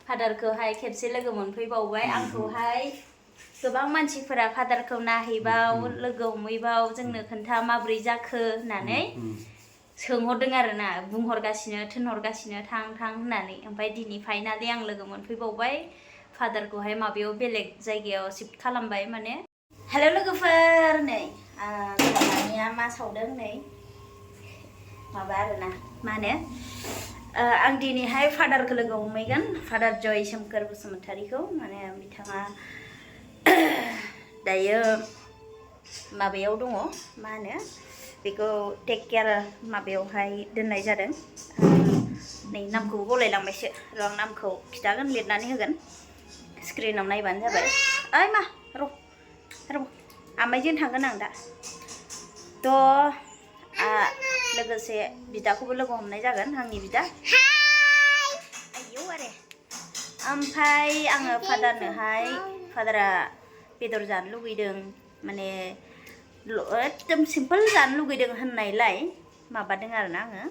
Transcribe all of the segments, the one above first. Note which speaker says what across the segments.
Speaker 1: फादारखौहाय खेबसे लोगो मोनफैबावबाय आंखौहाय गोबां मानसिफोरा फादारखौ नाहैबाव लोगो हमहैबाव जोंनो खोन्था माब्रै जाखो होननानै सोंहरदों आरोना बुंहरगासिनो थिनहरगासिनो थां होननानै ओमफ्राय दिनै फाइनालि आं लोगो मोनफैबावबाय फादारखौहाय माबायाव बेलेग जायगायाव शिफ्ट खालामबाय माने हेल' लोगोफोर नै जोंहानिया मा सावदों नै माबा आरोना मा होनो आं दिनैहाय फादारखौ लोगो हमहैगोन फादार स्वमखर बसुमतारीखौ माने बिथाङा दायो माबायाव दङ मा होनो बेखौ टेक केयार माबायावहाय दोननाय जादों नै नामखौबो बावलायलांबायसो र' आं नामखौ खिथागोन लिरनानै होगोन स्क्रिनाव नायबानो जाबाय ओइ मा र' आमाइजों थांगोन आं दा लोगोसे बिदाखौबो लोगो हमनाय जागोन आंनि बिदा आयौ आरे ओमफ्राय आङो फादारा बेदर जानो लुगैदों माने एकदम सिम्पोल जानो लुगैदों होननायलाय माबादों आरोना आङो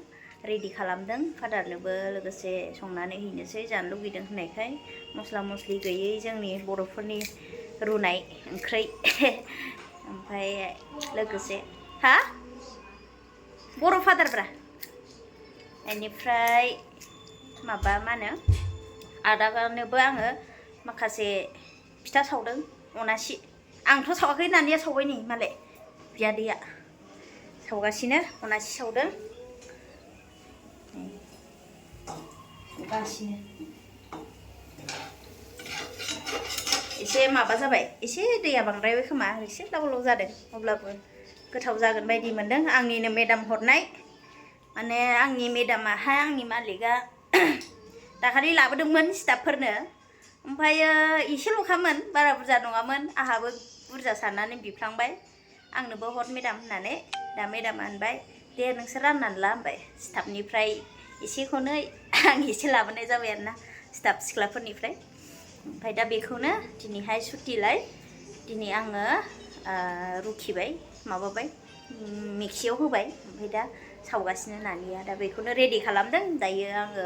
Speaker 1: रेडि खालामदों फादारनोबो लोगोसे संनानै हैनोसै जानो लुगैदों होननायखाय मस्ला मस्लि गैयै जोंनि बर'फोरनि रुनाय ओंख्रै ओमफ्राय लोगोसे हा बर' फादारब्रा बेनिफ्राय माबा मा होनो आदानोबो आङो माखासे फिथा सावदों अनासि आंथ' सावाखै नानिया सावबाय नै मालाय बियादैया सावगासिनो अनासि सावदों गासिनो एसे माबा जाबाय एसे दैया बांद्रायबाय खोमा एसे लाव जादों अब्लाबो गोथाव जागोन बायदि मोनदों आंनिनो मेदाम हरनाय माने आंनि मेदामाहाय आंनि मालिकआ दाखालि लाबोदोंमोन स्टाफफोरनो ओमफ्रायो एसेल'खामोन बारा बुरजा नङामोन आंहाबो बुरजा साननानै बिफ्लांबाय आंनोबो हर मेदाम होननानै दा मेदामा होनबाय दे नोंसोर राननानै ला होनबाय स्टाफनिफ्राय एसेखौनो आं एसे लाबोनाय जाबाय आरोना स्टाफ सिख्लाफोरनिफ्राय ओमफ्राय दा बेखौनो दिनैहाय सुटिलाय दिनै आङो रुखिबाय माबाबाय मिक्सियाव होबाय ओमफ्राय दा सावगासिनो नानिया दा बेखौनो रेडि खालामदों दायो आङो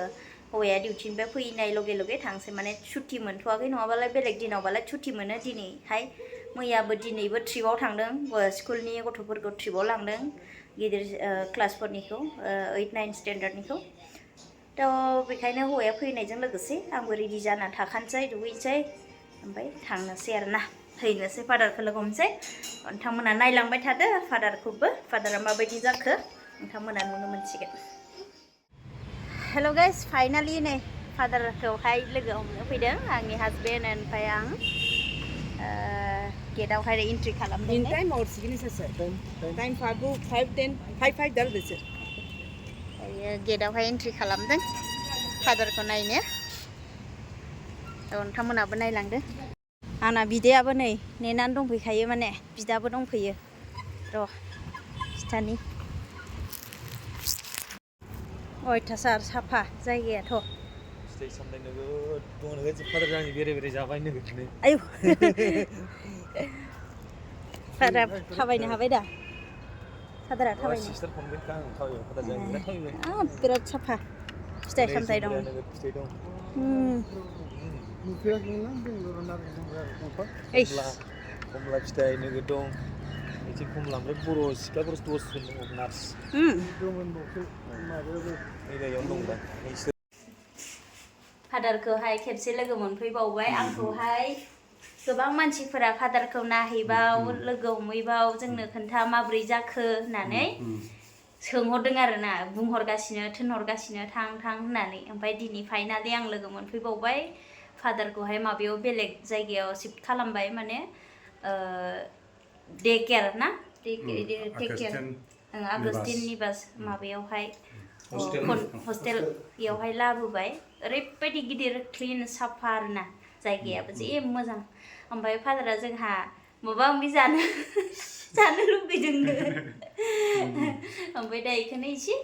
Speaker 1: हौवाया डिउटिनिफ्राय फैनाय लगे लगे थांसै माने सुटि मोनथ'वाखै नङाबालाय बेलेग दिनावबालाय सुटि मोनो दिनैहाय मैयाबो दिनैबो ट्रिपआव थांदों स्कुलनि गथ'फोरखौ ट्रिपआव लांदों गिदिर क्लासफोरनिखौ 8-9 स्टेन्डार्डनिखौ थ' बेखायनो हौवाया फैनायजों लोगोसे आंबो रेडि जानानै थाखानोसै दुगैनोसै ओमफ्राय थांनोसै आरोना हैनोसै फादारखौ लोगो हमसै नोंथांमोना नायलांबाय थादो फादारा माबायदि जाखो नोंथांमोना नुनो मोनसिगोन हेल' गाइस फाइनालि नै फादारखौहाय लोगो हमनो फैदों आंनि हासबेन्ड ओमफ्राय आं गेटआवहाय एन्ट्रि खालामदों
Speaker 2: In time or signature sir? Time 5:10, 5:5 dah deh sir.
Speaker 1: गेटआवहाय entry खालामदों फादारखौ नायनो नोंथांमोनाबो नायलांदो आंना बिदायाबो नै नेनानै दंफैखायो माने बिदाबो दंफैयो र' खिथानि अयथासार साफा जायगायाथ'
Speaker 3: फिथाइ सामथाइ नोगोद दङ नोगोद फादार आंनि बेरे जाबाय नोगोदनो
Speaker 1: आयौ फादारा थाबायनो हाबाय दा फादारा थाबायनो
Speaker 3: सिस्टार फंबायखा आं थाबायबाय फादारजों बिराद थाबायबाय
Speaker 1: बिराद साफा फिथाइ सामथाइ दं
Speaker 3: नोगोद फिथाइ दं कमला फिथाइ नोगोद दं एसे कमला ओमफ्राय बर' सिख्लाफोर 10 जन दङ नार्स जायगायावनो दं दा
Speaker 1: फादारखौहाय खेबसे लोगो मोनफैबावबाय आंखौहाय गोबां मानसिफोरा फादारखौ नाहैबाव लोगो हमहैबाव जोंनो खोन्था माब्रै जाखो होननानै सोंहरदों आरोना बुंहरगासिनो थिनहरगासिनो थां होननानै ओमफ्राय दिनै फाइनालि आं लोगो मोनफैबावबाय फादारखौहाय माबायाव बेलेग जायगायाव शिफ्ट खालामबाय माने डे केयार ना टेक केयार आगस्टिननि बास माबायावहाय हस्टेल बेयावहाय लाबोबाय ओरैबायदि गिदिर क्लिन साफा आरोना जायगायाबो जे मोजां ओमफ्राय फादारा जोंहा माबा माबि जानो लुबैदोंनो ओमफ्राय दा बेखौनो एसे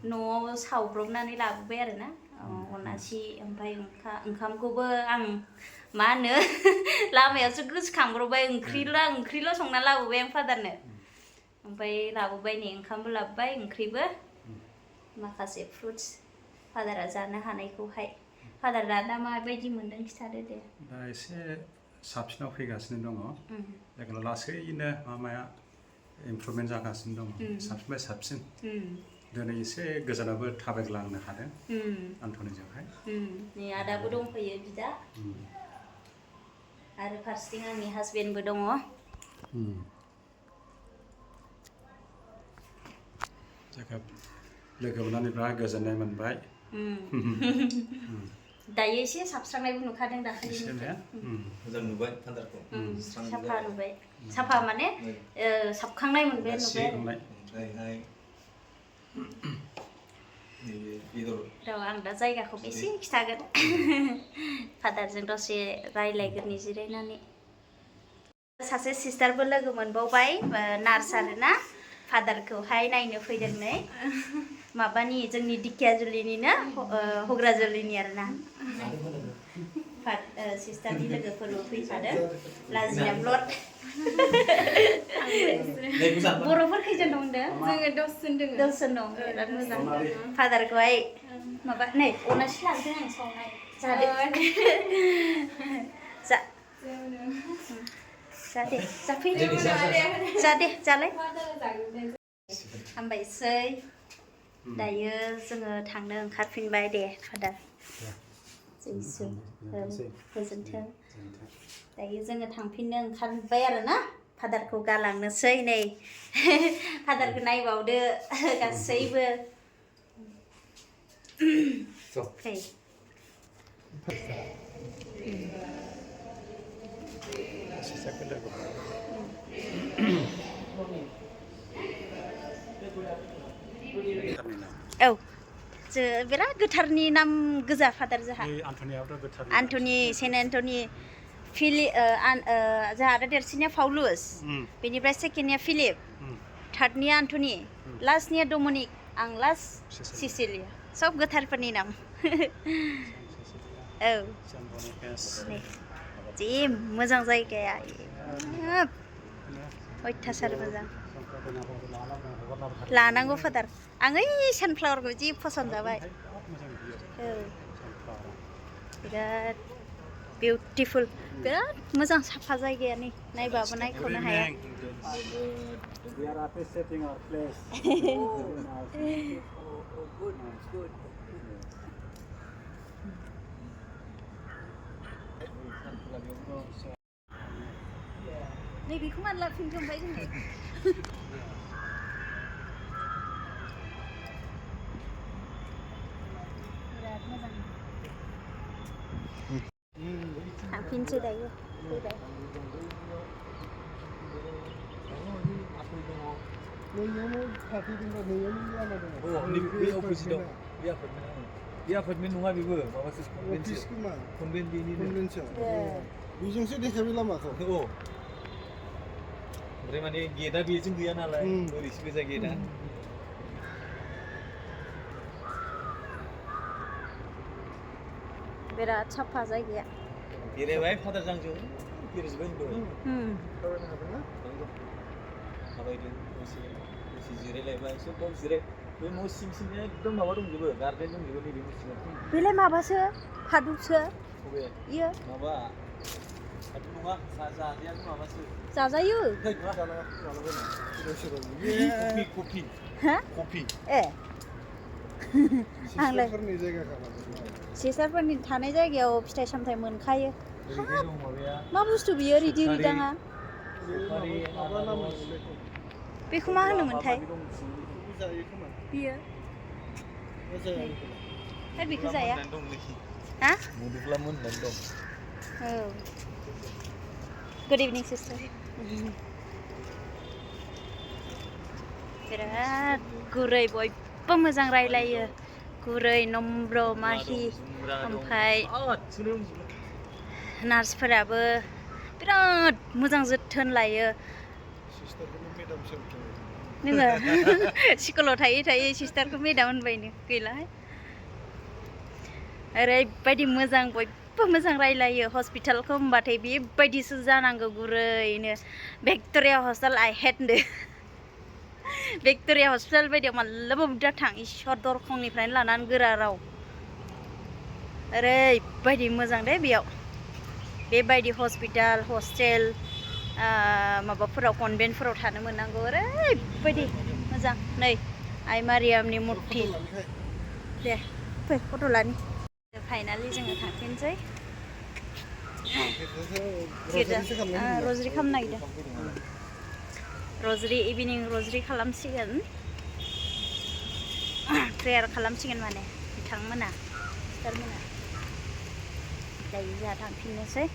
Speaker 1: न'आव सावब्रबनानै लाबोबाय आरोना अनासि ओमफ्राय ओंखामखौबो आं मा होनो लामायावसो गोसोखांब्रबबाय ओंख्रिल' संना लाबोबाय आं फादारनो ओमफ्राय लाबोबाय नै ओंखामबो लाबोबाय ओंख्रिबो माखासे फ्रुट्स फादारा जानो हानायखौहाय फादारा दा माबायदि मोनदों खिथादो दे
Speaker 4: दा एसे साबसिनाव फैगासिनो दङ एखदम लासैनो माबाया इमप्रुभमेन्ट जागासिनो दङ साबसिननिफ्राय साबसिन दिनै एसे गोजानावबो थाबायग्लांनो हादों आन्थनिजोंहाय
Speaker 1: नै आदाबो दंफैयो बिदा आरो फारसेथिं आंनि हासबेन्डबो दङ
Speaker 4: लोगो मोननानै बिराद गोजोननाय मोनबाय
Speaker 1: दायो एसे साबस्रांनायबो नुखादों दाखालिनिफ्राय
Speaker 3: मोजां नुबाय फादारखौ
Speaker 1: साफा नुबाय साफा माने साबखांनाय मोनबाय नुबाय
Speaker 3: ओमफ्रायहाय
Speaker 1: र' आं दा जायगाखौ एसे खिथागोन फादारजों दसे रायलायगोरनि जिरायनानै सासे सिस्टारबो लोगो मोनबावबाय नार्स आरोना फादारखौहाय नायनो फैदों नै माबानि जोंनि दिखियाजुलिनिनो हग्राजुलिनि आरोना सिस्टारनि लोगोफोरबो फैफादों लाजिया ब्लड बर'फोर खैजोन दं होनदों
Speaker 2: जोङो 10 जन दङ
Speaker 1: 10 जन दं बिराद मोजां फादारखौहाय माबा नै अनासि लांदों आं सावनाय जादे जाफै जादे जालाय हामबायसै दायो जोङो थांनो ओंखारफिनबाय दे फादार जैसु गोजोन्थों दायो जोङो थांफिननो ओंखारबाय आरोना फादारखौ गालांनोसै नै फादारखौ नायबावदो गासैबो फै औ जो बिराद गोथारनि नाम गोजा फादार जोंहा आन्टनि सेन्ट एन्टनि जोंहा आरो देरसिननिया पाउलुस बेनिफ्राय सेकेन्डनिया फिलिप थार्डनिया आन्टनि लास्टनिया डमिनिक आं लास्ट सिसिलिया सब गोथारफोरनि नाम औ जि मोजां जायगाया अयथासार मोजां लानांगौ फादार आं ओइ सानफ्लावारखौ जि फसन्द जाबाय औ बिराद बिउटिफुल बिराद मोजां साफा जायगाया नै नायबाबो नायख'नो हाया नैबेखौ मानो लाफिनखोबाय जोङो बिराद मोजां थांफिनसै दायो फैबाय
Speaker 3: बे आपार्टमेन्ट नङा बेबो माबासो कनभेन्ट
Speaker 5: बेजोंसो देखायबाय लामाखौ
Speaker 3: ओमफ्राय माने गेटआ बेजों गैया नालाय ओरैसो गोजा गेटआ
Speaker 1: बिराद साफा जायगाया
Speaker 3: बेरायबाय फादार जांजों बेरायजोब्बाय थाबायदों दसे जिरायलायबाय सोब जिराय बे न' सिं सिंनिया एकदम माबा दंजोबो गार्डेन दंजोबो नैबे न' सिङाव
Speaker 1: बेलाय माबासो फादुबसो इयो
Speaker 3: माबा फादुब नङा जाजाया माबासो
Speaker 1: जाजायो
Speaker 3: कफि
Speaker 1: ए आंलाय सिस्टारफोरनि थानाय जायगायाव फिथाइ सामथाइ मोनखायो मा बुस्थु बियो रिदि रिदाङा बेखौ मा होनोमोनथाय बियो बेखौ जाया हा औ गुड इभिनिं सिस्टार बिराद गुरै बयबो मोजां रायलायो गुरै नम्र माहि ओमफ्राय नार्सफोराबो बिराद मोजां जोथोन लायो नोङो स्कुलाव थायै थायै सिस्टारखौ मेदाम होनबायनो गैलाहाय ओरैबायदि मोजां बयबो मोजां रायलायो हस्पिटालखौ होनबाथाय बेबायदिसो जानांगौ गुरैनो भिक्ट'रिया हस्पिटाल आइ हेट होनदो भिक्ट'रिया हस्पिटाल बायदियाव मालाबाबो दा थां इसोर दरखंनिफ्रायनो लानानै गोरा राव ओरैबायदि मोजां दे बेयाव बेबायदि हस्पिटाल हस्टेल माबाफोराव कनभेन्टफोराव थानो मोननांगौ ओरैबायदि मोजां नै आइ मारियामनि मुर्ति दे फै फट' लानि फाइनालि जोङो थांफिनसै रजरि खालामनो नागिरदों रजरि इभिनिं रजरि खालामसिगोन प्रेयार खालामसिगोन माने बिथांमोना सिस्टारमोना दायो जोंहा थांफिननोसै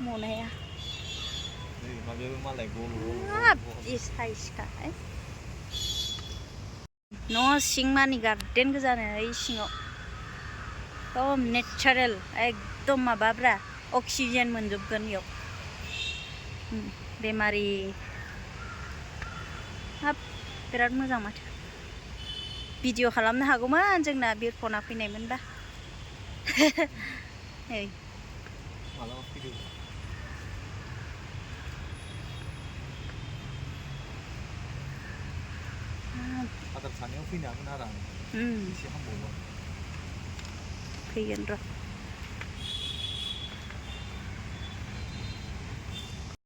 Speaker 1: मनाया न' सिं मानि गार्डेन गोजानो ओइ सिङाव एकदम नेचारेल एकदम माबाब्रा अक्सिजेन मोनजोबगोन इयाव बेमारि हाब बिराद मोजां माथो भिडिअ खालामनो हागौमोन जोंना बिरख'ना फैनायमोनबा नै
Speaker 3: आदार सानायाव फैनो हागोन आरो आं एसे हामबावबा
Speaker 1: फैगोन र'